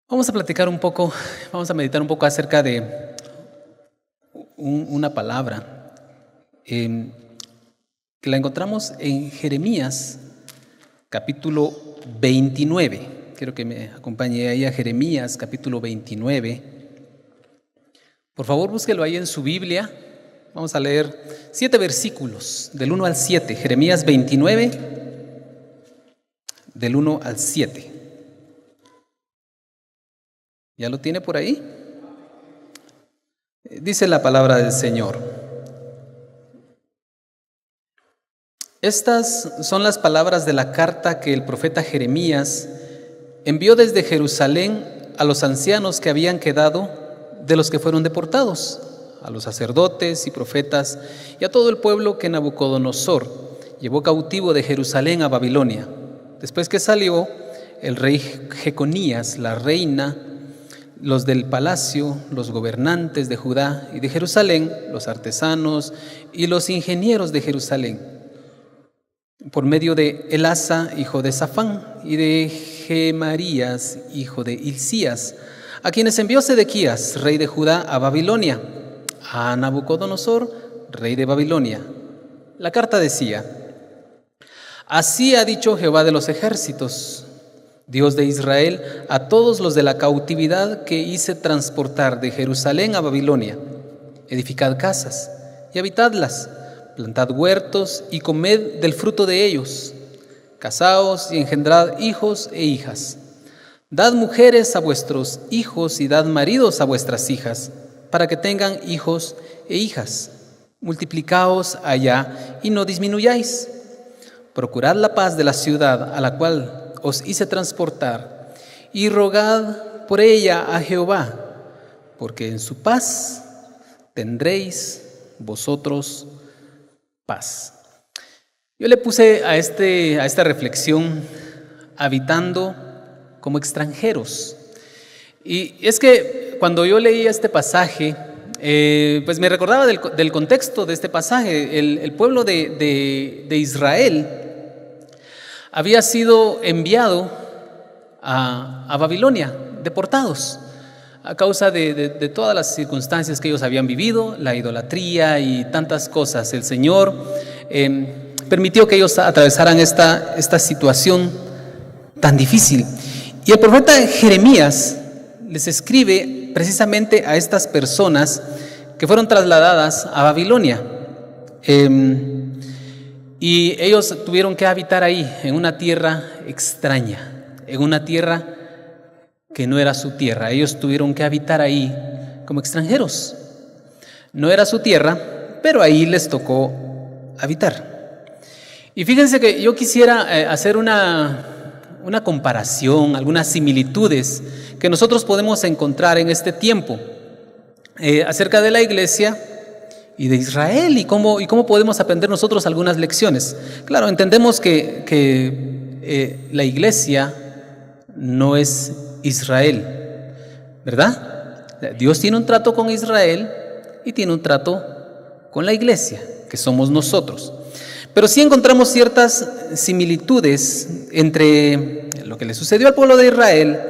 Vamos a platicar un poco, vamos a meditar un poco acerca de una palabra que la encontramos en Jeremías, capítulo 29. Quiero que me acompañe ahí a Jeremías, capítulo 29. Por favor, búsquelo ahí en su Biblia. Vamos a leer 7 versículos, del 1 al 7. Jeremías 29, del 1 al 7. ¿Ya lo tiene por ahí? Dice la palabra del Señor. Estas son las palabras de la carta que el profeta Jeremías envió desde Jerusalén a los ancianos que habían quedado de los que fueron deportados, a los sacerdotes y profetas y a todo el pueblo que Nabucodonosor llevó cautivo de Jerusalén a Babilonia. Después que salió el rey Jeconías, la reina, los del palacio, los gobernantes de Judá y de Jerusalén, los artesanos y los ingenieros de Jerusalén, por medio de Elasa, hijo de Safán, y de Gemarías, hijo de Hilcías, a quienes envió Sedequías, rey de Judá, a Babilonia, a Nabucodonosor, rey de Babilonia. La carta decía: así ha dicho Jehová de los ejércitos, Dios de Israel, a todos los de la cautividad que hice transportar de Jerusalén a Babilonia: edificad casas y habitadlas, plantad huertos y comed del fruto de ellos, casaos y engendrad hijos e hijas, dad mujeres a vuestros hijos y dad maridos a vuestras hijas, para que tengan hijos e hijas. Multiplicaos allá y no disminuyáis. Procurad la paz de la ciudad a la cual os hice transportar, y rogad por ella a Jehová, porque en su paz tendréis vosotros paz. Yo le puse a esta reflexión: habitando como extranjeros. Y es que cuando yo leía este pasaje, pues me recordaba del contexto de este pasaje. El pueblo de Israel había sido enviado a Babilonia, deportados, a causa de todas las circunstancias que ellos habían vivido, la idolatría y tantas cosas. El Señor permitió que ellos atravesaran esta situación tan difícil. Y el profeta Jeremías les escribe precisamente a estas personas que fueron trasladadas a Babilonia. Y ellos tuvieron que habitar ahí, en una tierra extraña, en una tierra que no era su tierra. Ellos tuvieron que habitar ahí como extranjeros. No era su tierra, pero ahí les tocó habitar. Y fíjense que yo quisiera hacer una comparación, algunas similitudes que nosotros podemos encontrar en este tiempo acerca de la iglesia y de Israel, y cómo podemos aprender nosotros algunas lecciones. Claro, entendemos que la iglesia no es Israel, ¿verdad? Dios tiene un trato con Israel y tiene un trato con la iglesia, que somos nosotros. Pero sí encontramos ciertas similitudes entre lo que le sucedió al pueblo de Israel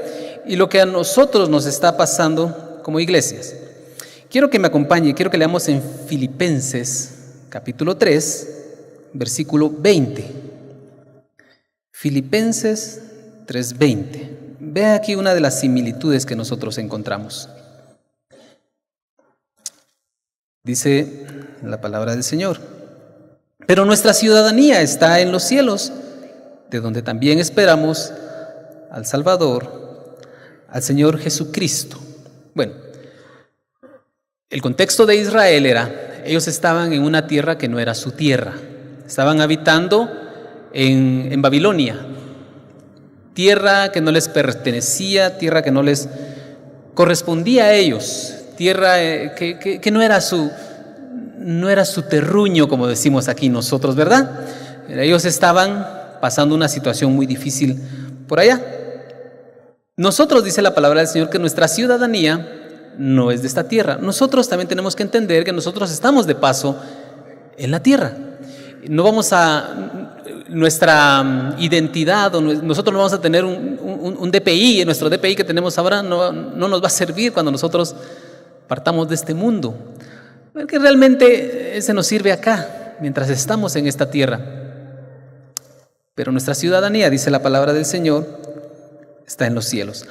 y lo que a nosotros nos está pasando como iglesias. Quiero que me acompañe, quiero que leamos en Filipenses, capítulo 3, versículo 20. Filipenses 3:20. Vea aquí una de las similitudes que nosotros encontramos. Dice la palabra del Señor: pero nuestra ciudadanía está en los cielos, de donde también esperamos al Salvador, al Señor Jesucristo. Bueno, el contexto de Israel era: ellos estaban en una tierra que no era su tierra. Estaban habitando en Babilonia, tierra que no les pertenecía, tierra que no les correspondía a ellos, tierra que no era su terruño, como decimos aquí nosotros, ¿verdad? Ellos estaban pasando una situación muy difícil por allá. Nosotros, dice la palabra del Señor, que nuestra ciudadanía no es de esta tierra. Nosotros también tenemos que entender que nosotros estamos de paso en la tierra. No vamos a nuestra identidad, o nosotros no vamos a tener un DPI, nuestro DPI que tenemos ahora no nos va a servir cuando nosotros partamos de este mundo, porque realmente ese nos sirve acá, mientras estamos en esta tierra. Pero nuestra ciudadanía, dice la palabra del Señor, está en los cielos.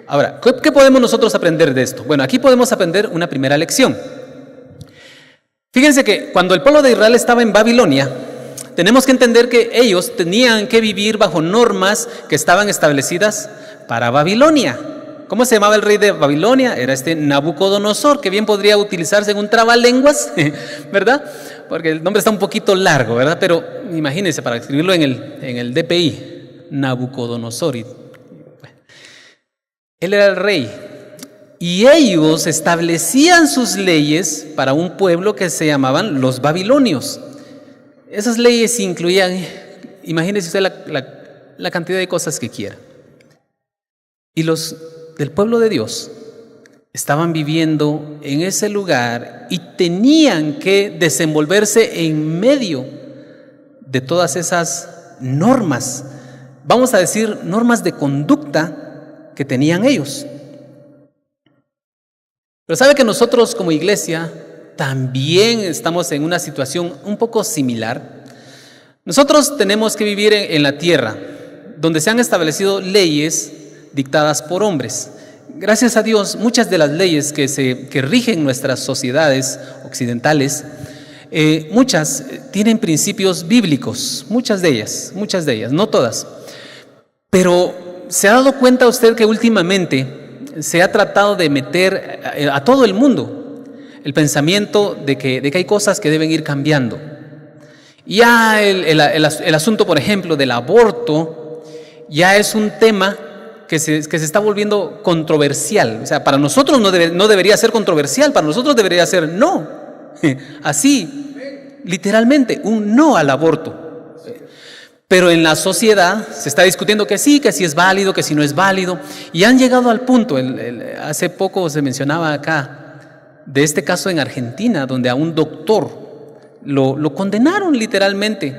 Ahora, ¿qué podemos nosotros aprender de esto? Bueno, aquí podemos aprender una primera lección. Fíjense que cuando el pueblo de Israel estaba en Babilonia, tenemos que entender que ellos tenían que vivir bajo normas que estaban establecidas para Babilonia. ¿Cómo se llamaba el rey de Babilonia? Era Nabucodonosor, que bien podría utilizarse en un trabalenguas, ¿verdad? Porque el nombre está un poquito largo, ¿verdad? Pero imagínense, para escribirlo en el DPI, Nabucodonosor. Él era el rey. Y ellos establecían sus leyes para un pueblo que se llamaban los babilonios. Esas leyes incluían, imagínese usted la cantidad de cosas que quiera. Y los del pueblo de Dios estaban viviendo en ese lugar y tenían que desenvolverse en medio de todas esas normas, vamos a decir normas de conducta que tenían ellos. Pero sabe que nosotros como iglesia también estamos en una situación un poco similar. Nosotros tenemos que vivir en la tierra, donde se han establecido leyes dictadas por hombres. Gracias a Dios, muchas de las leyes que rigen nuestras sociedades occidentales, muchas tienen principios bíblicos, muchas de ellas, no todas. Pero ¿se ha dado cuenta usted que últimamente se ha tratado de meter a todo el mundo el pensamiento de que hay cosas que deben ir cambiando? Ya el asunto, por ejemplo, del aborto ya es un tema que se está volviendo controversial. O sea, para nosotros no debería ser controversial, para nosotros debería ser no. Así, literalmente, un no al aborto. Pero en la sociedad se está discutiendo que sí es válido, que si no es válido. Y han llegado al punto, hace poco se mencionaba acá, de este caso en Argentina, donde a un doctor lo condenaron literalmente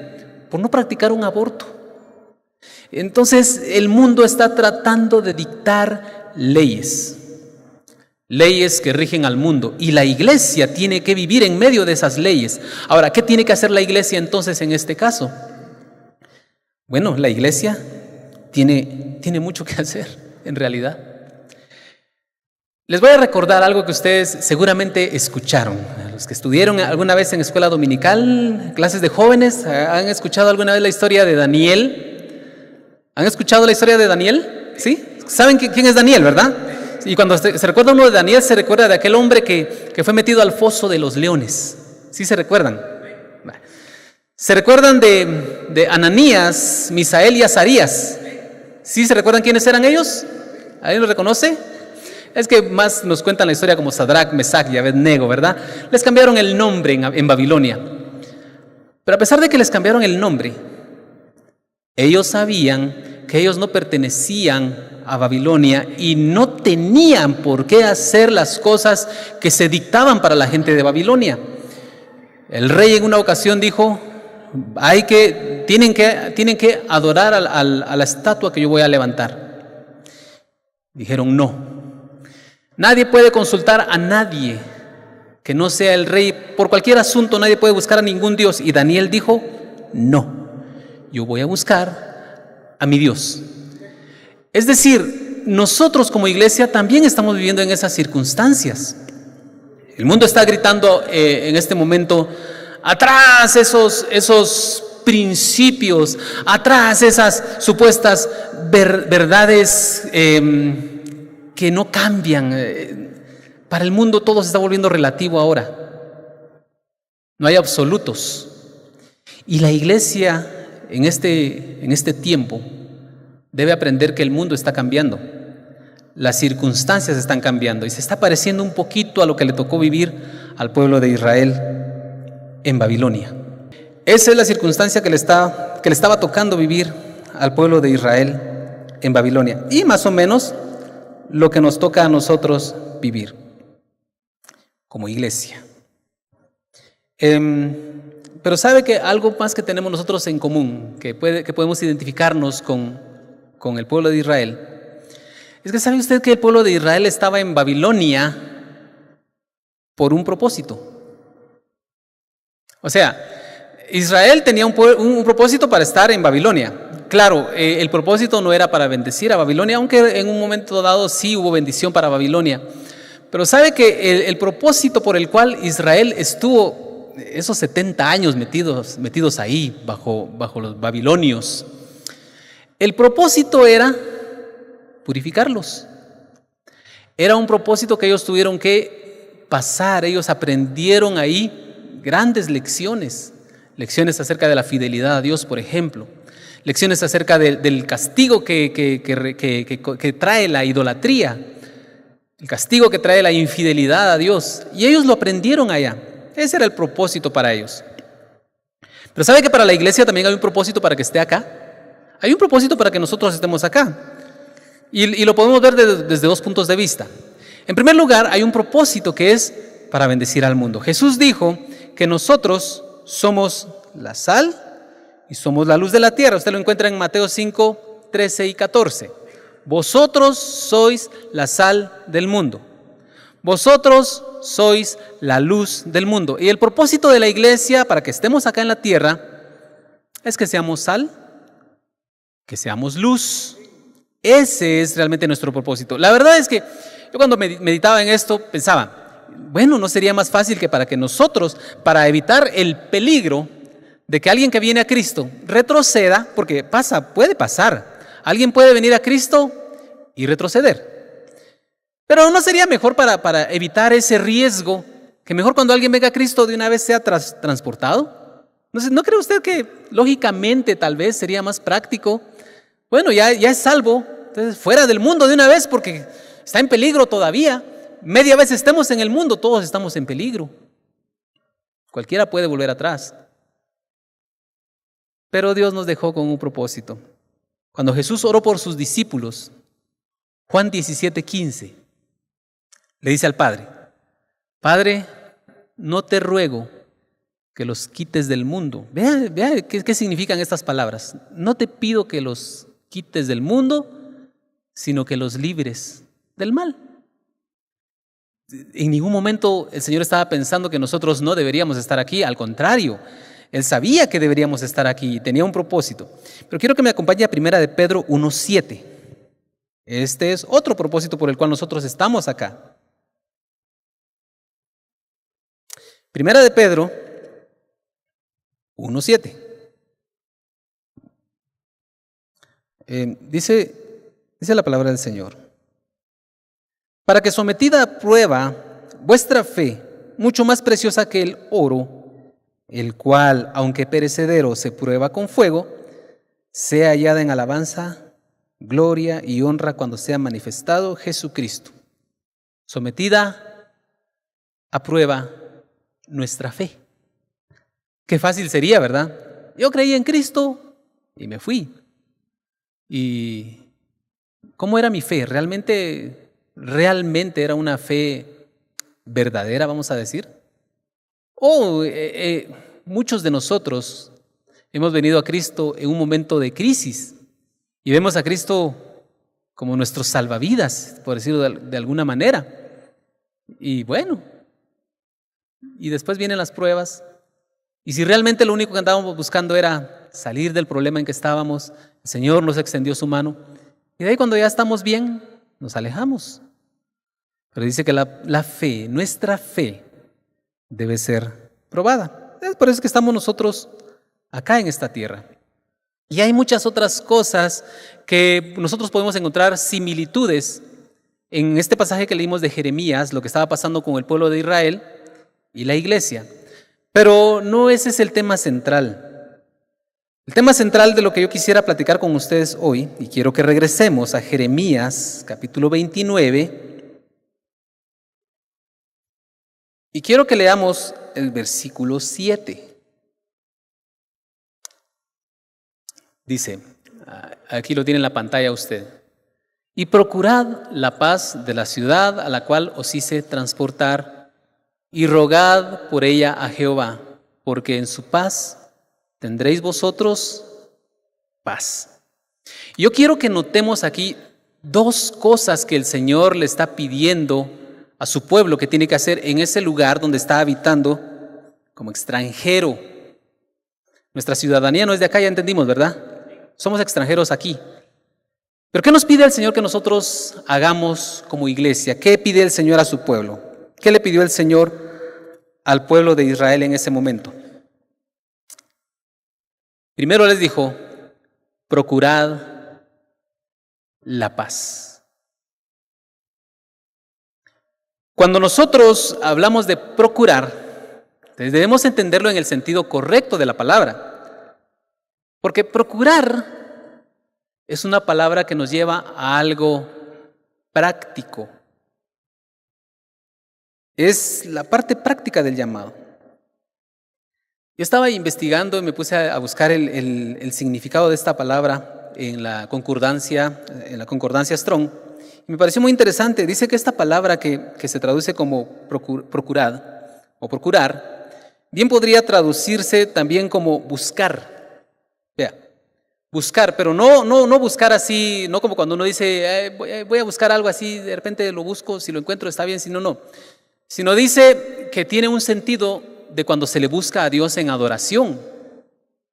por no practicar un aborto. Entonces el mundo está tratando de dictar leyes que rigen al mundo, y la iglesia tiene que vivir en medio de esas leyes. Ahora, ¿qué tiene que hacer la iglesia entonces en este caso? Bueno, la iglesia tiene mucho que hacer, en realidad. Les voy a recordar algo que ustedes seguramente escucharon. Los que estudiaron alguna vez en escuela dominical, clases de jóvenes, ¿han escuchado alguna vez la historia de Daniel? ¿Han escuchado la historia de Daniel? ¿Sí? ¿Saben quién es Daniel, verdad? Y cuando se recuerda uno de Daniel, se recuerda de aquel hombre que fue metido al foso de los leones. ¿Sí se recuerdan? ¿Se recuerdan de Ananías, Misael y Azarías? ¿Sí se recuerdan quiénes eran ellos? ¿Alguien los reconoce? Es que más nos cuentan la historia como Sadrach, Mesach y Abednego, ¿verdad? Les cambiaron el nombre en Babilonia. Pero a pesar de que les cambiaron el nombre, ellos sabían que ellos no pertenecían a Babilonia y no tenían por qué hacer las cosas que se dictaban para la gente de Babilonia. El rey en una ocasión dijo: tienen que adorar a la estatua que yo voy a levantar. Dijeron no. Nadie puede consultar a nadie que no sea el rey. Por cualquier asunto nadie puede buscar a ningún Dios. Y Daniel dijo: no, yo voy a buscar a mi Dios. Es decir, nosotros como iglesia también estamos viviendo en esas circunstancias. El mundo está gritando en este momento: atrás esos principios, atrás esas supuestas verdades que no cambian. Para el mundo todo se está volviendo relativo ahora. No hay absolutos. Y la iglesia en este tiempo debe aprender que el mundo está cambiando. Las circunstancias están cambiando y se está pareciendo un poquito a lo que le tocó vivir al pueblo de Israel en Babilonia. Esa es la circunstancia que le estaba tocando vivir al pueblo de Israel en Babilonia, y más o menos lo que nos toca a nosotros vivir como iglesia. Pero sabe que algo más que tenemos nosotros en común, que podemos identificarnos con el pueblo de Israel, es que ¿sabe usted que el pueblo de Israel estaba en Babilonia por un propósito? O sea, Israel tenía un propósito para estar en Babilonia. Claro, el propósito no era para bendecir a Babilonia, aunque en un momento dado sí hubo bendición para Babilonia. Pero sabe que el propósito por el cual Israel estuvo esos 70 años metidos ahí, bajo los babilonios, el propósito era purificarlos. Era un propósito que ellos tuvieron que pasar. Ellos aprendieron ahí grandes lecciones acerca de la fidelidad a Dios, por ejemplo, lecciones acerca del castigo que trae la idolatría, el castigo que trae la infidelidad a Dios, y ellos lo aprendieron allá. Ese era el propósito para ellos. Pero ¿sabe que para la iglesia también hay un propósito para que esté acá? Hay un propósito para que nosotros estemos acá, y lo podemos ver desde dos puntos de vista. En primer lugar, hay un propósito que es para bendecir al mundo. Jesús dijo que nosotros somos la sal y somos la luz de la tierra. Usted lo encuentra en Mateo 5, 13 y 14. Vosotros sois la sal del mundo. Vosotros sois la luz del mundo. Y el propósito de la iglesia para que estemos acá en la tierra es que seamos sal, que seamos luz. Ese es realmente nuestro propósito. La verdad es que yo cuando meditaba en esto pensaba, bueno, ¿no sería más fácil que para que nosotros, para evitar el peligro de que alguien que viene a Cristo retroceda, porque puede pasar, alguien puede venir a Cristo y retroceder, pero ¿no sería mejor para evitar ese riesgo, que mejor cuando alguien venga a Cristo de una vez sea transportado? ¿No cree usted que lógicamente tal vez sería más práctico? Bueno, ya es salvo, entonces fuera del mundo de una vez, porque está en peligro todavía. Media vez estemos en el mundo, todos estamos en peligro. Cualquiera puede volver atrás. Pero Dios nos dejó con un propósito. Cuando Jesús oró por sus discípulos, Juan 17:15, le dice al Padre, Padre, no te ruego que los quites del mundo. Vea qué significan estas palabras. No te pido que los quites del mundo, sino que los libres del mal. En ningún momento el Señor estaba pensando que nosotros no deberíamos estar aquí. Al contrario, Él sabía que deberíamos estar aquí y tenía un propósito. Pero quiero que me acompañe a 1 de Pedro 1:7. Este es otro propósito por el cual nosotros estamos acá. 1 de Pedro 1:7. Dice la palabra del Señor. Para que sometida a prueba vuestra fe, mucho más preciosa que el oro, el cual, aunque perecedero, se prueba con fuego, sea hallada en alabanza, gloria y honra cuando sea manifestado Jesucristo. Sometida a prueba nuestra fe. Qué fácil sería, ¿verdad? Yo creí en Cristo y me fui. ¿Y cómo era mi fe? ¿Realmente era una fe verdadera, vamos a decir? Muchos de nosotros hemos venido a Cristo en un momento de crisis y vemos a Cristo como nuestro salvavidas, por decirlo de alguna manera. Y bueno, y después vienen las pruebas. Y si realmente lo único que andábamos buscando era salir del problema en que estábamos, el Señor nos extendió su mano. Y de ahí cuando ya estamos bien, nos alejamos. Pero dice que la fe, nuestra fe, debe ser probada. Es por eso que estamos nosotros acá en esta tierra. Y hay muchas otras cosas que nosotros podemos encontrar similitudes en este pasaje que leímos de Jeremías, lo que estaba pasando con el pueblo de Israel y la iglesia. Pero no ese es el tema central. El tema central de lo que yo quisiera platicar con ustedes hoy, y quiero que regresemos a Jeremías capítulo 29, y quiero que leamos el versículo 7. Dice, aquí lo tiene en la pantalla usted, y procurad la paz de la ciudad a la cual os hice transportar, y rogad por ella a Jehová, porque en su paz tendréis vosotros paz. Yo quiero que notemos aquí dos cosas que el Señor le está pidiendo a su pueblo que tiene que hacer en ese lugar donde está habitando como extranjero. Nuestra ciudadanía no es de acá, ya entendimos, ¿verdad? Somos extranjeros aquí. Pero ¿qué nos pide el Señor que nosotros hagamos como iglesia? ¿Qué pide el Señor a su pueblo? ¿Qué le pidió el Señor al pueblo de Israel en ese momento? Primero les dijo: procurad la paz. Cuando nosotros hablamos de procurar, debemos entenderlo en el sentido correcto de la palabra. Porque procurar es una palabra que nos lleva a algo práctico. Es la parte práctica del llamado. Yo estaba investigando y me puse a buscar el significado de esta palabra en la concordancia Strong. Y me pareció muy interesante. Dice que esta palabra que se traduce como procurar o procurar, bien podría traducirse también como buscar. Vea, buscar, pero no buscar así, no como cuando uno dice, voy a buscar algo así, de repente lo busco, si lo encuentro está bien, si no, no. Sino dice que tiene un sentido de cuando se le busca a Dios en adoración.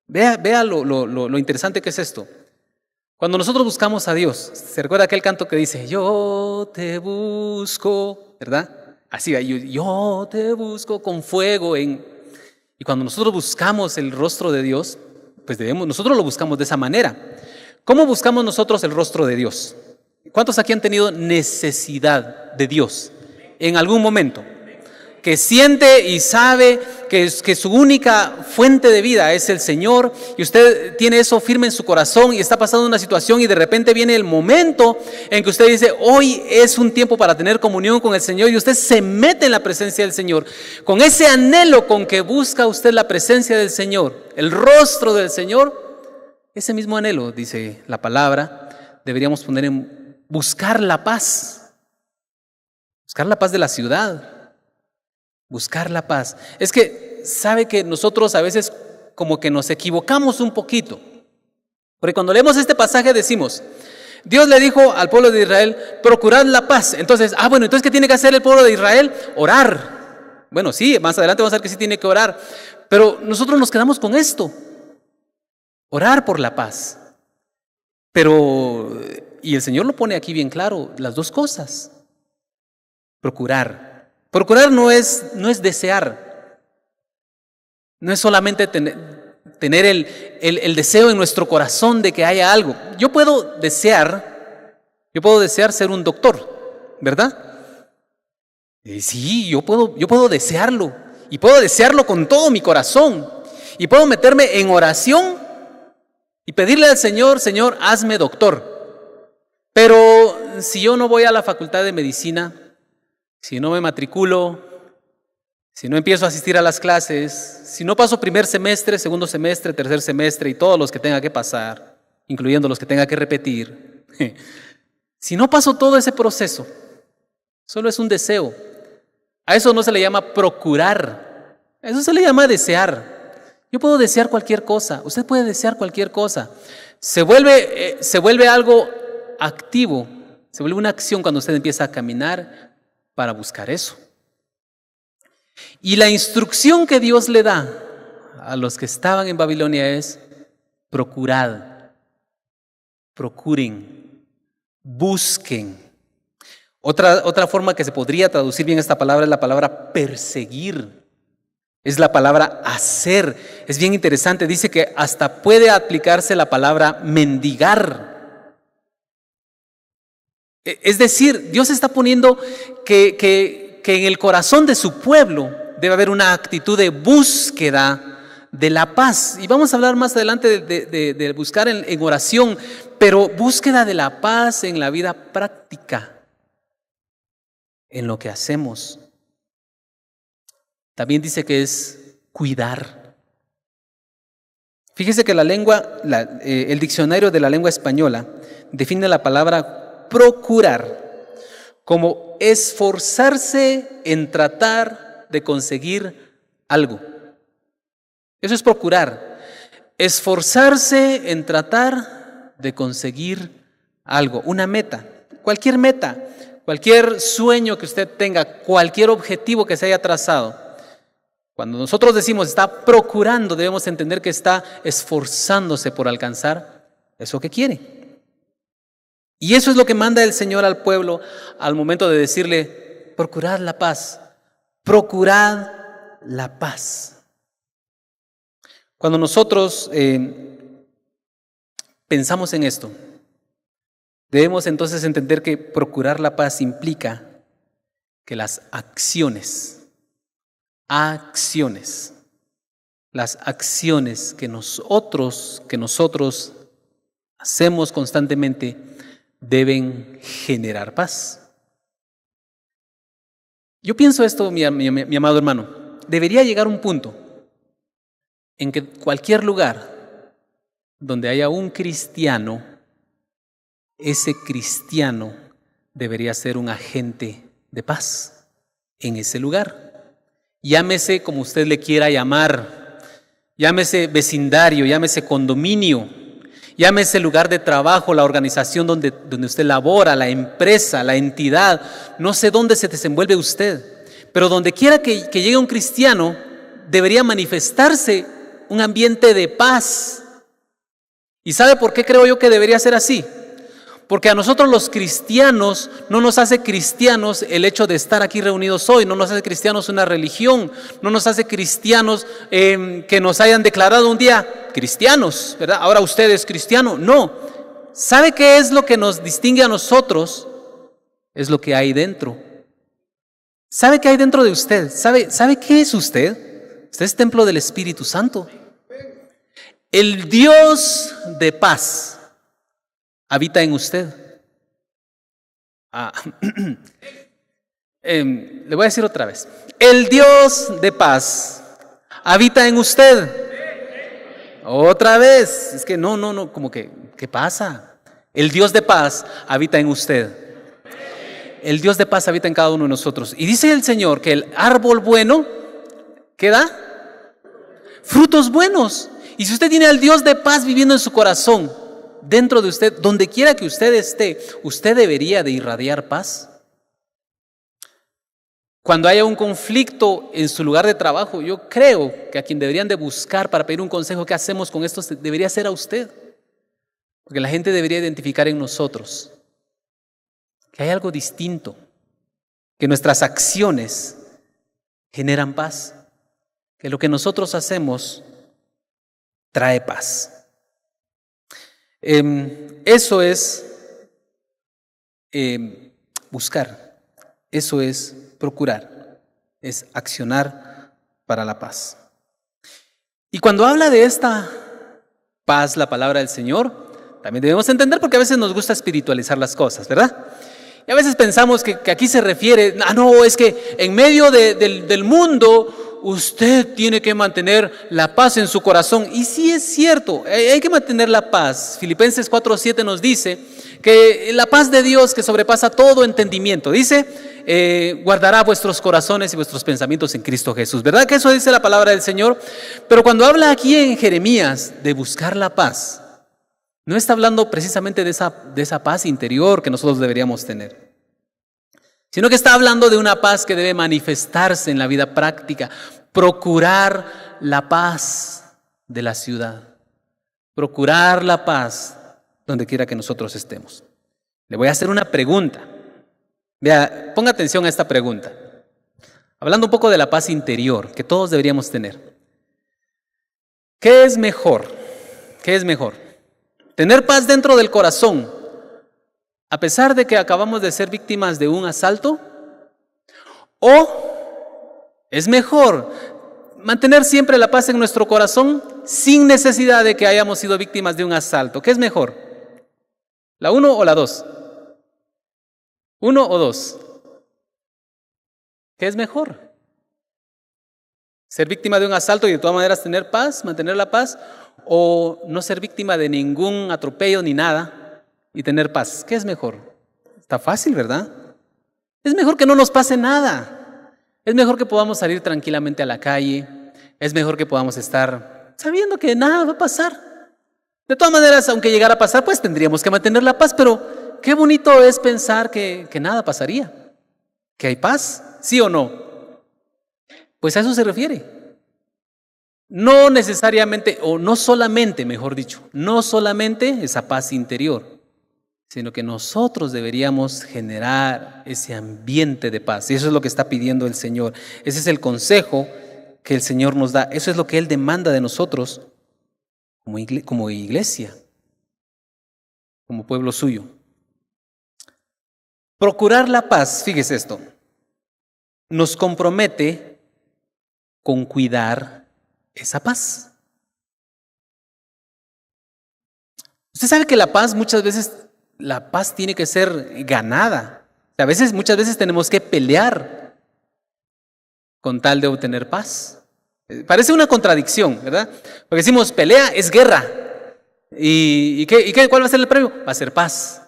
Vea lo interesante que es esto. Cuando nosotros buscamos a Dios, ¿se recuerda aquel canto que dice, yo te busco, ¿verdad? Así, yo te busco con fuego. Y cuando nosotros buscamos el rostro de Dios, pues nosotros lo buscamos de esa manera. ¿Cómo buscamos nosotros el rostro de Dios? ¿Cuántos aquí han tenido necesidad de Dios en algún momento? Que siente y sabe que su única fuente de vida es el Señor, y usted tiene eso firme en su corazón y está pasando una situación y de repente viene el momento en que usted dice, hoy es un tiempo para tener comunión con el Señor, y usted se mete en la presencia del Señor, con ese anhelo con que busca usted la presencia del Señor, el rostro del Señor. Ese mismo anhelo, dice la palabra, deberíamos poner en buscar la paz de la ciudad. Buscar la paz. Es que sabe que nosotros a veces como que nos equivocamos un poquito. Porque cuando leemos este pasaje decimos, Dios le dijo al pueblo de Israel, procurad la paz. Entonces, entonces ¿qué tiene que hacer el pueblo de Israel? Orar. Bueno, sí, más adelante vamos a ver que sí tiene que orar. Pero nosotros nos quedamos con esto. Orar por la paz. Y el Señor lo pone aquí bien claro, las dos cosas. Procurar. Procurar no es desear, no es solamente tener el deseo en nuestro corazón de que haya algo. Yo puedo desear ser un doctor, ¿verdad? Sí, yo puedo desearlo, y puedo desearlo con todo mi corazón, y puedo meterme en oración y pedirle al Señor, Señor, hazme doctor. Pero si yo no voy a la facultad de medicina, si no me matriculo, si no empiezo a asistir a las clases, si no paso primer semestre, segundo semestre, tercer semestre y todos los que tenga que pasar, incluyendo los que tenga que repetir, si no paso todo ese proceso, solo es un deseo. A eso no se le llama procurar, a eso se le llama desear. Yo puedo desear cualquier cosa, usted puede desear cualquier cosa. Se vuelve algo activo, se vuelve una acción cuando usted empieza a caminar para buscar eso. Y la instrucción que Dios le da a los que estaban en Babilonia es: procurad, procuren, busquen. Otra forma que se podría traducir bien esta palabra es la palabra perseguir. Es la palabra hacer. Es bien interesante, dice que hasta puede aplicarse la palabra mendigar. Es decir, Dios está poniendo que en el corazón de su pueblo debe haber una actitud de búsqueda de la paz. Y vamos a hablar más adelante de buscar en oración, pero búsqueda de la paz en la vida práctica, en lo que hacemos. También dice que es cuidar. Fíjese que el diccionario de la lengua española define la palabra procurar como esforzarse en tratar de conseguir algo. Eso es procurar. Esforzarse en tratar de conseguir algo, una meta, cualquier sueño que usted tenga, cualquier objetivo que se haya trazado. Cuando nosotros decimos está procurando, debemos entender que está esforzándose por alcanzar eso que quiere. Y eso es lo que manda el Señor al pueblo al momento de decirle, procurad la paz, procurad la paz. Cuando nosotros pensamos en esto, debemos entonces entender que procurar la paz implica que las acciones que nosotros hacemos constantemente deben generar paz. Yo pienso esto, mi amado hermano, debería llegar un punto en que cualquier lugar donde haya un cristiano, ese cristiano debería ser un agente de paz en ese lugar. Llámese como usted le quiera llamar, llámese vecindario, llámese condominio, llámese lugar de trabajo, la organización donde usted labora, la empresa, la entidad, no sé dónde se desenvuelve usted, pero donde quiera que llegue un cristiano, debería manifestarse un ambiente de paz. ¿Y sabe por qué creo yo que debería ser así? Porque a nosotros los cristianos no nos hace cristianos el hecho de estar aquí reunidos hoy, no nos hace cristianos una religión, no nos hace cristianos que nos hayan declarado un día cristianos, ¿verdad? Ahora usted es cristiano. No. ¿Sabe qué es lo que nos distingue a nosotros? Es lo que hay dentro. ¿Sabe qué hay dentro de usted? ¿Sabe qué es usted? Usted es templo del Espíritu Santo. El Dios de paz habita en usted. Le voy a decir otra vez. El Dios de paz habita en usted. Otra vez. Es que no, como que, ¿qué pasa? El Dios de paz habita en usted. El Dios de paz habita en cada uno de nosotros. Y dice el Señor que el árbol bueno, ¿qué da? Frutos buenos. Y si usted tiene al Dios de paz viviendo en su corazón, dentro de usted, donde quiera que usted esté, usted debería de irradiar paz. Cuando haya un conflicto en su lugar de trabajo, yo creo que a quien deberían de buscar para pedir un consejo, ¿qué hacemos con esto? Debería ser a usted. Porque la gente debería identificar en nosotros que hay algo distinto, que nuestras acciones generan paz, que lo que nosotros hacemos trae paz. Eso es buscar, eso es procurar, es accionar para la paz. Y cuando habla de esta paz, la palabra del Señor, también debemos entender, porque a veces nos gusta espiritualizar las cosas, ¿verdad? Y a veces pensamos que aquí se refiere, no, es que en medio del mundo usted tiene que mantener la paz en su corazón. Y sí es cierto, hay que mantener la paz. Filipenses 4:7 nos dice que la paz de Dios que sobrepasa todo entendimiento, dice, guardará vuestros corazones y vuestros pensamientos en Cristo Jesús. ¿Verdad que eso dice la palabra del Señor? Pero cuando habla aquí en Jeremías de buscar la paz, no está hablando precisamente de esa paz interior que nosotros deberíamos tener, sino que está hablando de una paz que debe manifestarse en la vida práctica, procurar la paz de la ciudad, procurar la paz donde quiera que nosotros estemos. Le voy a hacer una pregunta. Vea, ponga atención a esta pregunta. Hablando un poco de la paz interior que todos deberíamos tener. ¿Qué es mejor? ¿Qué es mejor? ¿Tener paz dentro del corazón a pesar de que acabamos de ser víctimas de un asalto? ¿O es mejor mantener siempre la paz en nuestro corazón sin necesidad de que hayamos sido víctimas de un asalto? ¿Qué es mejor? ¿La 1 o la 2? 1 o 2. ¿Qué es mejor? ¿Ser víctima de un asalto y de todas maneras tener paz, mantener la paz? ¿O no ser víctima de ningún atropello ni nada y tener paz? ¿Qué es mejor? Está fácil, ¿verdad? Es mejor que no nos pase nada. Es mejor que podamos salir tranquilamente a la calle. Es mejor que podamos estar sabiendo que nada va a pasar. De todas maneras, aunque llegara a pasar, pues tendríamos que mantener la paz, pero qué bonito es pensar que nada pasaría, que hay paz, ¿sí o no? Pues a eso se refiere. No necesariamente, o no solamente, mejor dicho, no solamente esa paz interior, sino que nosotros deberíamos generar ese ambiente de paz. Y eso es lo que está pidiendo el Señor. Ese es el consejo que el Señor nos da. Eso es lo que Él demanda de nosotros como iglesia, como pueblo suyo. Procurar la paz, fíjese esto, nos compromete con cuidar esa paz. Usted sabe que la paz muchas veces, la paz tiene que ser ganada. Muchas veces tenemos que pelear con tal de obtener paz. Parece una contradicción, ¿verdad? Porque decimos pelea es guerra. ¿Y cuál va a ser el premio? Va a ser paz.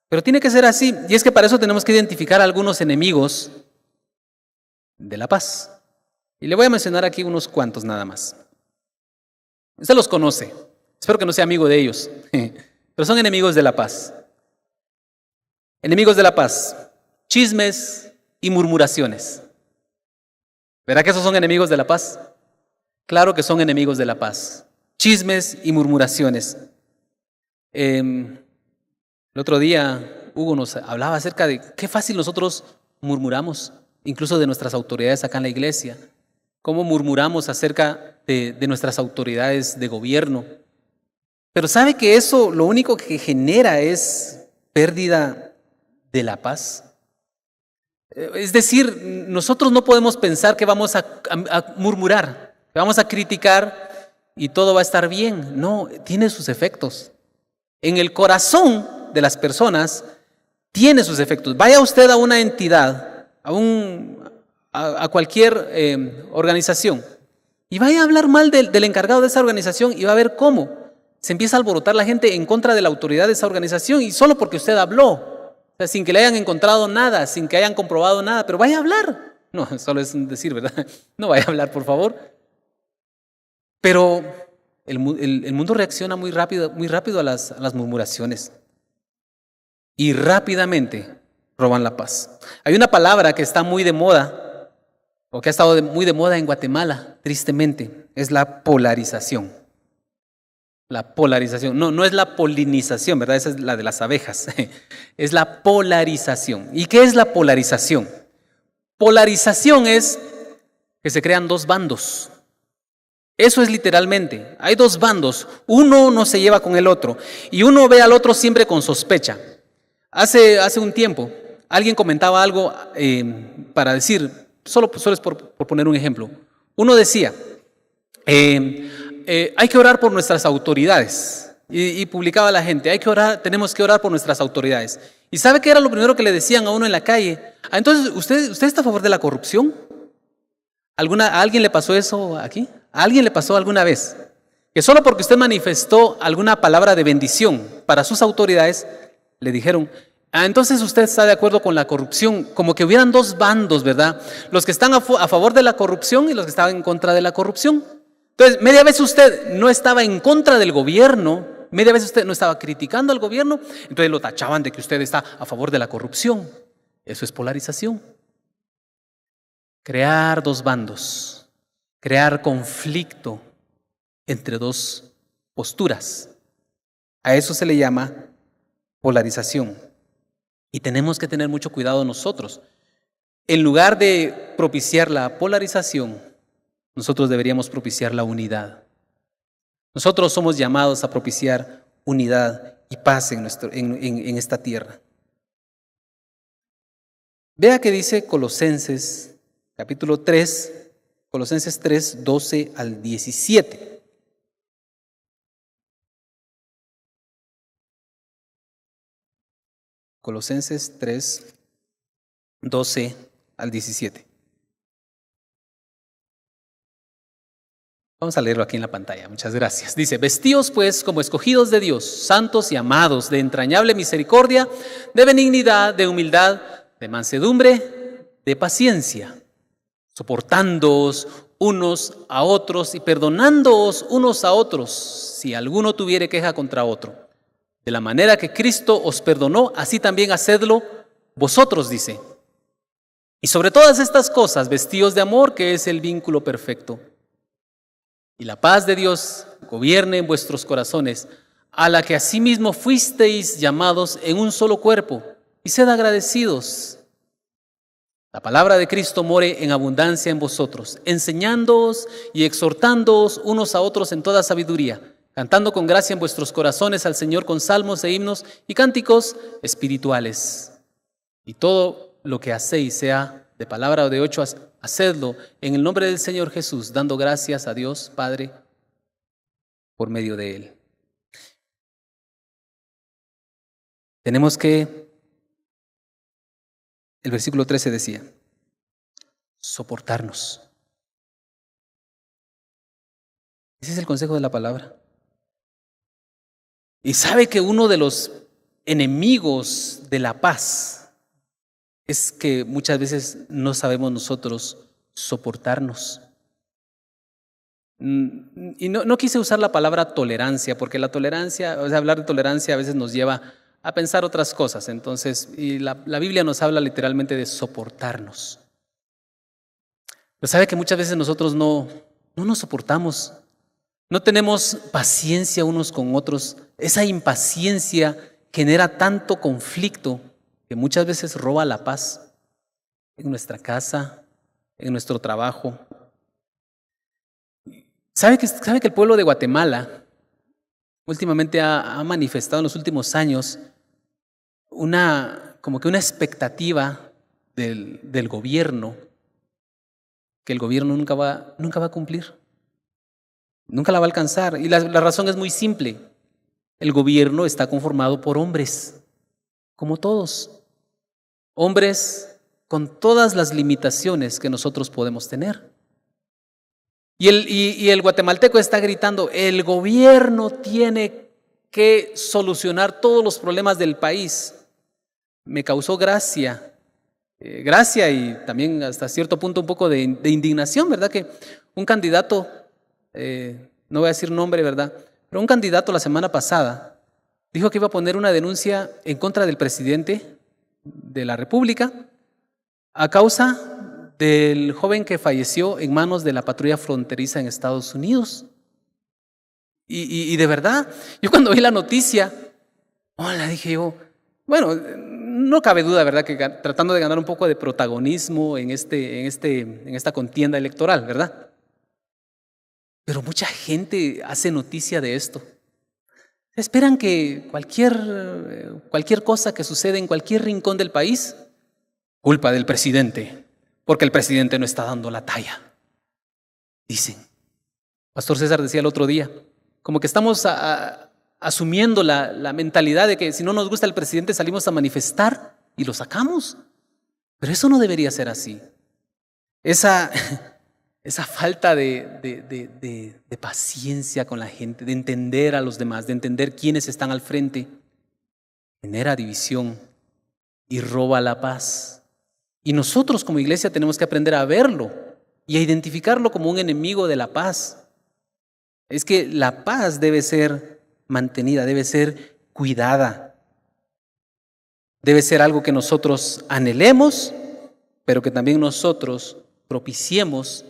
Pero tiene que ser así. Y es que para eso tenemos que identificar a algunos enemigos de la paz. Y le voy a mencionar aquí unos cuantos nada más. Usted los conoce. Espero que no sea amigo de ellos. Pero son enemigos de la paz. Enemigos de la paz. Chismes y murmuraciones. ¿Verdad que esos son enemigos de la paz? Claro que son enemigos de la paz. Chismes y murmuraciones. El otro día Hugo nos hablaba acerca de qué fácil nosotros murmuramos, incluso de nuestras autoridades acá en la iglesia. Cómo murmuramos acerca de nuestras autoridades de gobierno. Pero ¿sabe que eso lo único que genera es pérdida de la paz? Es decir, nosotros no podemos pensar que vamos a murmurar, que vamos a criticar y todo va a estar bien. No, tiene sus efectos. En el corazón de las personas tiene sus efectos. Vaya usted a una entidad, a cualquier organización, y vaya a hablar mal del encargado de esa organización y va a ver cómo se empieza a alborotar la gente en contra de la autoridad de esa organización, y solo porque usted habló, o sea, sin que le hayan encontrado nada, sin que hayan comprobado nada, pero vaya a hablar. No, solo es un decir, ¿verdad? No vaya a hablar, por favor. Pero el mundo reacciona muy rápido a las murmuraciones y rápidamente roban la paz. Hay una palabra que está muy de moda, o que ha estado muy de moda en Guatemala, tristemente, es la polarización. La polarización, no es la polinización, ¿verdad? Esa es la de las abejas. Es la polarización. ¿Y qué es la polarización? Polarización es que se crean dos bandos. Eso es literalmente. Hay dos bandos. Uno no se lleva con el otro y uno ve al otro siempre con sospecha. Hace un tiempo alguien comentaba algo para decir, solo es por poner un ejemplo. Uno decía, hay que orar por nuestras autoridades. Y publicaba a la gente, tenemos que orar por nuestras autoridades. ¿Y sabe qué era lo primero que le decían a uno en la calle? Entonces, ¿usted está a favor de la corrupción? ¿A alguien le pasó eso aquí? ¿A alguien le pasó alguna vez? Que solo porque usted manifestó alguna palabra de bendición para sus autoridades, le dijeron, entonces usted está de acuerdo con la corrupción, como que hubieran dos bandos, ¿verdad? Los que están a favor de la corrupción y los que estaban en contra de la corrupción. Entonces, media vez usted no estaba en contra del gobierno, media vez usted no estaba criticando al gobierno, entonces lo tachaban de que usted está a favor de la corrupción. Eso es polarización. Crear dos bandos, crear conflicto entre dos posturas. A eso se le llama polarización. Y tenemos que tener mucho cuidado nosotros. En lugar de propiciar la polarización, nosotros deberíamos propiciar la unidad. Nosotros somos llamados a propiciar unidad y paz en esta tierra. Vea que dice Colosenses, capítulo 3, Colosenses 3, 12 al 17. Colosenses 3, 12 al 17. Vamos a leerlo aquí en la pantalla, muchas gracias. Dice, vestíos pues como escogidos de Dios, santos y amados, de entrañable misericordia, de benignidad, de humildad, de mansedumbre, de paciencia, soportándoos unos a otros y perdonándoos unos a otros, si alguno tuviere queja contra otro. De la manera que Cristo os perdonó, así también hacedlo vosotros, dice. Y sobre todas estas cosas, vestíos de amor, que es el vínculo perfecto. Y la paz de Dios gobierne en vuestros corazones, a la que asimismo fuisteis llamados en un solo cuerpo, y sed agradecidos. La palabra de Cristo more en abundancia en vosotros, enseñándoos y exhortándoos unos a otros en toda sabiduría, cantando con gracia en vuestros corazones al Señor con salmos e himnos y cánticos espirituales. Y todo lo que hacéis, sea de palabra o de hecho, hacedlo en el nombre del Señor Jesús, dando gracias a Dios Padre por medio de Él. Tenemos que, el versículo 13 decía, soportarnos. Ese es el consejo de la palabra. Y sabe que uno de los enemigos de la paz es que muchas veces no sabemos nosotros soportarnos. Y no quise usar la palabra tolerancia, porque la tolerancia, o sea, hablar de tolerancia a veces nos lleva a pensar otras cosas. Entonces, y la Biblia nos habla literalmente de soportarnos. Pero sabe que muchas veces nosotros no nos soportamos. No tenemos paciencia unos con otros. Esa impaciencia genera tanto conflicto que muchas veces roba la paz en nuestra casa, en nuestro trabajo. ¿Sabe que el pueblo de Guatemala últimamente ha manifestado en los últimos años como que una expectativa del gobierno que el gobierno nunca va a cumplir? Nunca la va a alcanzar. Y la razón es muy simple. El gobierno está conformado por hombres, como todos. Hombres con todas las limitaciones que nosotros podemos tener. Y el guatemalteco está gritando, el gobierno tiene que solucionar todos los problemas del país. Me causó gracia y también hasta cierto punto un poco de indignación, ¿verdad? Que un candidato, no voy a decir nombre, ¿verdad? Pero un candidato la semana pasada dijo que iba a poner una denuncia en contra del presidente de la República a causa del joven que falleció en manos de la patrulla fronteriza en Estados Unidos. Y de verdad, yo cuando vi la noticia, dije yo, bueno, no cabe duda, ¿verdad?, que tratando de ganar un poco de protagonismo en esta contienda electoral, ¿verdad? Pero mucha gente hace noticia de esto. Esperan que cualquier cosa que sucede en cualquier rincón del país, culpa del presidente, porque el presidente no está dando la talla. Dicen. Pastor César decía el otro día, como que estamos asumiendo la mentalidad de que si no nos gusta el presidente salimos a manifestar y lo sacamos. Pero eso no debería ser así. Esa falta de paciencia con la gente, de entender a los demás, de entender quiénes están al frente, genera división y roba la paz. Y nosotros como iglesia tenemos que aprender a verlo y a identificarlo como un enemigo de la paz. Es que la paz debe ser mantenida, debe ser cuidada. Debe ser algo que nosotros anhelemos, pero que también nosotros propiciemos,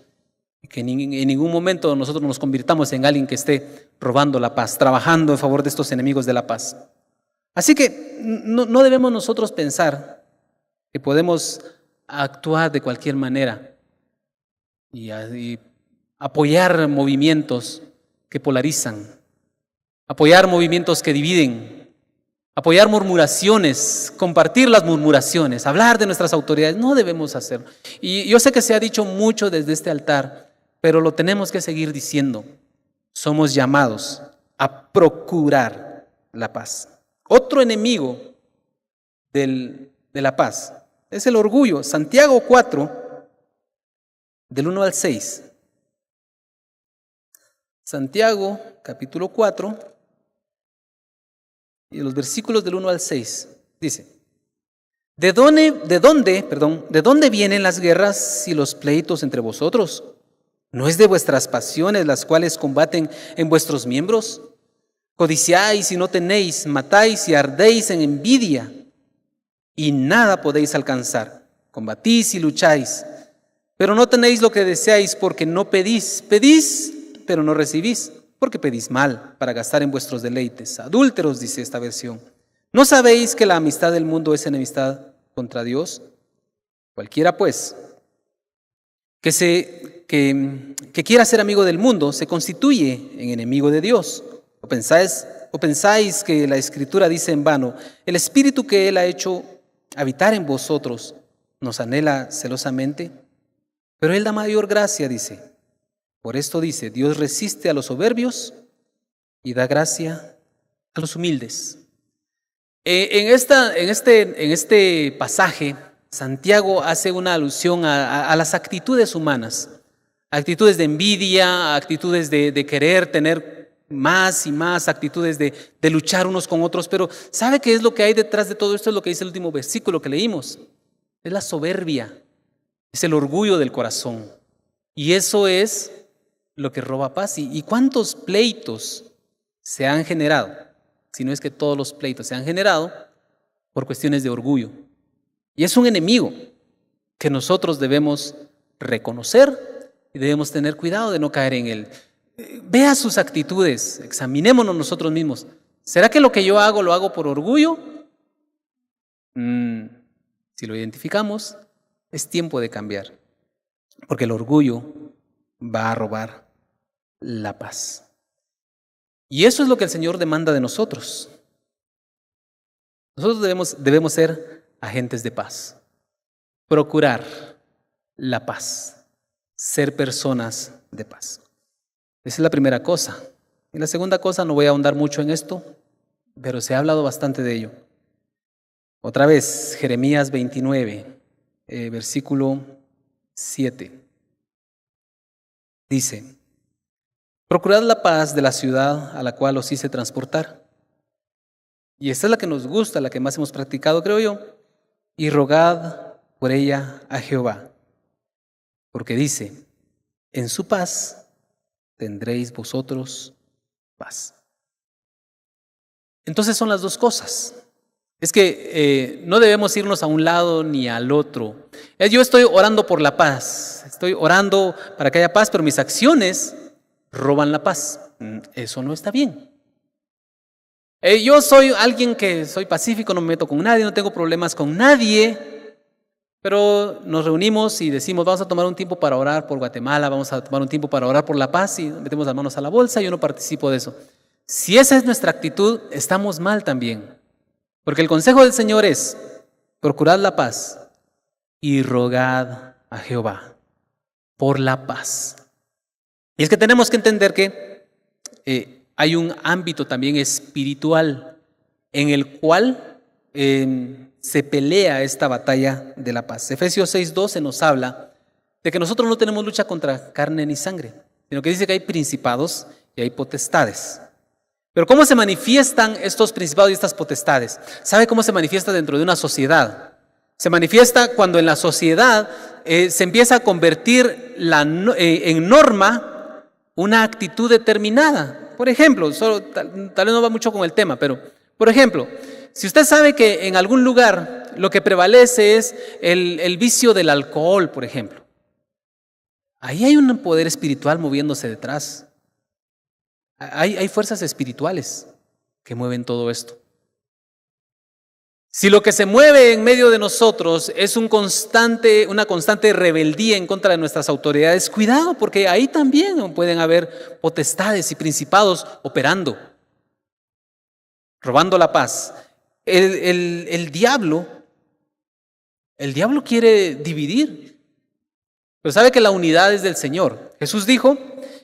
que en ningún momento nosotros nos convirtamos en alguien que esté robando la paz, trabajando en favor de estos enemigos de la paz. Así que no debemos nosotros pensar que podemos actuar de cualquier manera y apoyar movimientos que polarizan, apoyar movimientos que dividen, apoyar murmuraciones, compartir las murmuraciones, hablar de nuestras autoridades. No debemos hacerlo. Y yo sé que se ha dicho mucho desde este altar, pero lo tenemos que seguir diciendo. Somos llamados a procurar la paz. Otro enemigo de la paz es el orgullo. Santiago 4, del 1 al 6. Santiago, capítulo 4, y los versículos del 1 al 6, dice: ¿De dónde vienen las guerras y los pleitos entre vosotros? ¿No es de vuestras pasiones las cuales combaten en vuestros miembros? Codiciáis y no tenéis, matáis y ardéis en envidia, y nada podéis alcanzar. Combatís y lucháis, pero no tenéis lo que deseáis porque no pedís. Pedís, pero no recibís, porque pedís mal para gastar en vuestros deleites. Adúlteros, dice esta versión. ¿No sabéis que la amistad del mundo es enemistad contra Dios? Cualquiera, pues, que quiera ser amigo del mundo se constituye en enemigo de Dios. ¿O pensáis que la Escritura dice en vano, el Espíritu que Él ha hecho habitar en vosotros nos anhela celosamente? Pero Él da mayor gracia, dice. Por esto dice, Dios resiste a los soberbios y da gracia a los humildes. En este pasaje, Santiago hace una alusión a las actitudes humanas, actitudes de envidia, actitudes de querer tener más y más, actitudes de luchar unos con otros. Pero ¿sabe qué es lo que hay detrás de todo esto? Es lo que dice el último versículo que leímos. Es la soberbia, es el orgullo del corazón. Y eso es lo que roba paz. ¿Y cuántos pleitos se han generado? Si no es que todos los pleitos se han generado por cuestiones de orgullo. Y es un enemigo que nosotros debemos reconocer y debemos tener cuidado de no caer en él. Vea sus actitudes, examinémonos nosotros mismos. ¿Será que lo que yo hago lo hago por orgullo? Si lo identificamos, es tiempo de cambiar, porque el orgullo va a robar la paz. Y eso es lo que el Señor demanda de nosotros. Nosotros debemos ser agentes de paz, procurar la paz, ser personas de paz. Esa es la primera cosa. Y la segunda cosa, no voy a ahondar mucho en esto, pero se ha hablado bastante de ello. Otra vez, Jeremías 29, versículo 7. Dice, procurad la paz de la ciudad a la cual os hice transportar. Y esta es la que nos gusta, la que más hemos practicado, creo yo. Y rogad por ella a Jehová. Porque dice, en su paz tendréis vosotros paz. Entonces son las dos cosas. Es que no debemos irnos a un lado ni al otro. Yo estoy orando por la paz, estoy orando para que haya paz, pero mis acciones roban la paz. Eso no está bien. Yo soy alguien que soy pacífico, no me meto con nadie, no tengo problemas con nadie, pero nos reunimos y decimos, vamos a tomar un tiempo para orar por Guatemala, vamos a tomar un tiempo para orar por la paz y metemos las manos a la bolsa y yo no participo de eso. Si esa es nuestra actitud, estamos mal también. Porque el consejo del Señor es, procurad la paz y rogad a Jehová por la paz. Y es que tenemos que entender que hay un ámbito también espiritual en el cual se pelea esta batalla de la paz. Efesios 6:12 nos habla de que nosotros no tenemos lucha contra carne ni sangre, sino que dice que hay principados y hay potestades. Pero ¿cómo se manifiestan estos principados y estas potestades? ¿Sabe cómo se manifiesta dentro de una sociedad? Se manifiesta cuando en la sociedad se empieza a convertir en norma una actitud determinada. Por ejemplo, tal vez no va mucho con el tema, pero por ejemplo, si usted sabe que en algún lugar lo que prevalece es el vicio del alcohol, por ejemplo, ahí hay un poder espiritual moviéndose detrás. Hay fuerzas espirituales que mueven todo esto. Si lo que se mueve en medio de nosotros es una constante rebeldía en contra de nuestras autoridades, cuidado, porque ahí también pueden haber potestades y principados operando, robando la paz. El diablo quiere dividir, pero sabe que la unidad es del Señor. Jesús dijo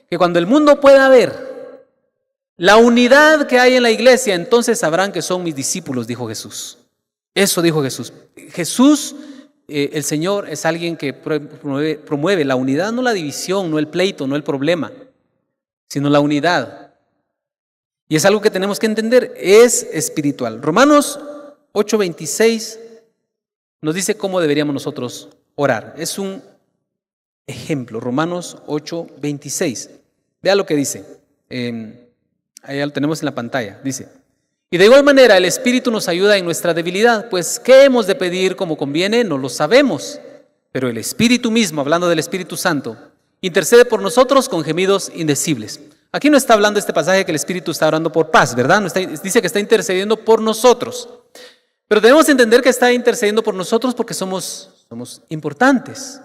que cuando el mundo pueda ver la unidad que hay en la iglesia, entonces sabrán que son mis discípulos, dijo Jesús. Eso dijo Jesús. Jesús, el Señor, es alguien que promueve la unidad, no la división, no el pleito, no el problema, sino la unidad. Y es algo que tenemos que entender, es espiritual. Romanos 8:26 nos dice cómo deberíamos nosotros orar. Es un ejemplo. Romanos 8:26. Vea lo que dice. Ahí lo tenemos en la pantalla. Dice: y de igual manera el Espíritu nos ayuda en nuestra debilidad, pues ¿qué hemos de pedir como conviene? No lo sabemos. Pero el Espíritu mismo, hablando del Espíritu Santo, intercede por nosotros con gemidos indecibles. Aquí no está hablando este pasaje que el Espíritu está orando por paz, ¿verdad? No dice que está intercediendo por nosotros. Pero debemos entender que está intercediendo por nosotros porque somos importantes.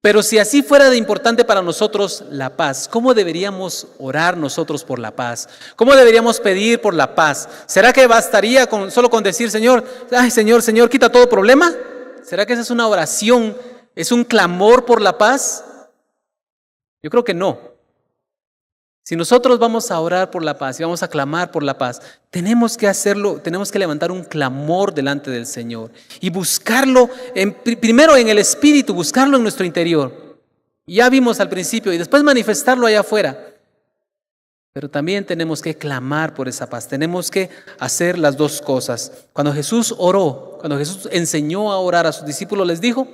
Pero si así fuera de importante para nosotros la paz, ¿cómo deberíamos orar nosotros por la paz? ¿Cómo deberíamos pedir por la paz? ¿Será que bastaría solo con decir, Señor, ay Señor, Señor, quita todo problema? ¿Será que esa es una oración, es un clamor por la paz? Yo creo que no. Si nosotros vamos a orar por la paz y vamos a clamar por la paz, tenemos que hacerlo, tenemos que levantar un clamor delante del Señor y buscarlo primero en el Espíritu, buscarlo en nuestro interior. Ya vimos al principio y después manifestarlo allá afuera. Pero también tenemos que clamar por esa paz, tenemos que hacer las dos cosas. Cuando Jesús oró, cuando Jesús enseñó a orar a sus discípulos, les dijo: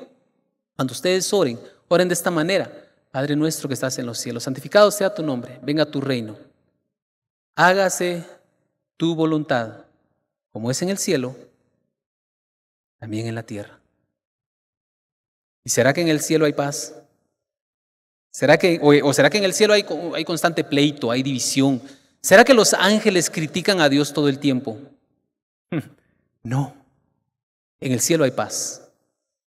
cuando ustedes oren, oren de esta manera: Padre nuestro que estás en los cielos, santificado sea tu nombre, venga tu reino. Hágase tu voluntad, como es en el cielo, también en la tierra. ¿Y será que en el cielo hay paz? ¿Será que en el cielo hay constante pleito, hay división? ¿Será que los ángeles critican a Dios todo el tiempo? No. En el cielo hay paz.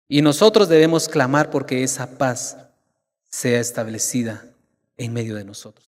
Y nosotros debemos clamar porque esa paz sea establecida en medio de nosotros.